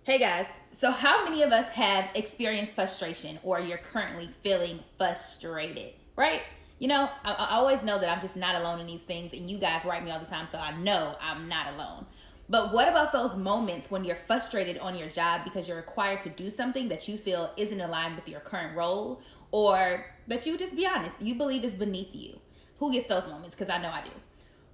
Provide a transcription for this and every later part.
Hey guys, so how many of us have experienced frustration or you're currently feeling frustrated, right? I always know that I'm just not alone in these things, and you guys write me all the time, so I know I'm not alone. But what about those moments when you're frustrated on your job because you're required to do something that you feel isn't aligned with your current role, or that you just be honest, you believe is beneath you? Who gets those moments? Because I know I do.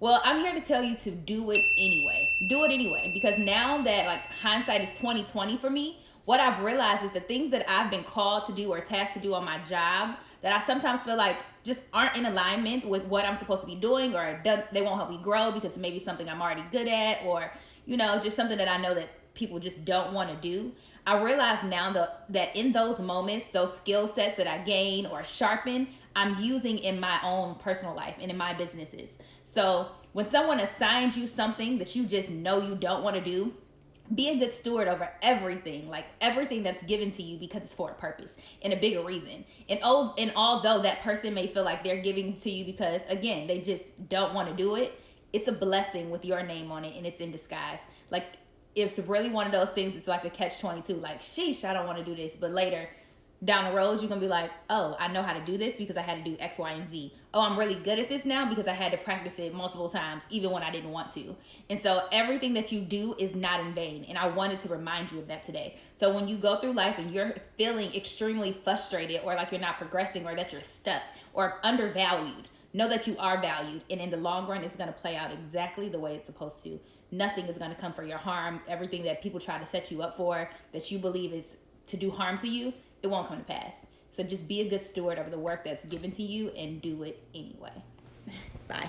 Well, I'm here to tell you to do it anyway. Do it anyway, because now that like hindsight is 2020 for me, what I've realized is the things that I've been called to do or tasked to do on my job that I sometimes feel like just aren't in alignment with what I'm supposed to be doing, or they won't help me grow because maybe something I'm already good at, or just something that I know that people just don't want to do. I realize now that in those moments, those skill sets that I gain or sharpen, I'm using in my own personal life and in my businesses. So when someone assigns you something that you just know you don't want to do, be a good steward over everything, like everything that's given to you, because it's for a purpose and a bigger reason. And although that person may feel like they're giving to you because, again, they just don't want to do it, it's a blessing with your name on it, and it's in disguise. Like, it's really one of those things. It's like a catch-22. Like, sheesh, I don't want to do this, but later down the road, you're gonna be like, oh, I know how to do this because I had to do X, Y, and Z. Oh, I'm really good at this now because I had to practice it multiple times, even when I didn't want to. And so everything that you do is not in vain. And I wanted to remind you of that today. So when you go through life and you're feeling extremely frustrated, or like you're not progressing, or that you're stuck or undervalued, know that you are valued. And in the long run, it's gonna play out exactly the way it's supposed to. Nothing is gonna come for your harm. Everything that people try to set you up for, that you believe is to do harm to you, it won't come to pass. So just be a good steward over the work that's given to you and do it anyway. Bye.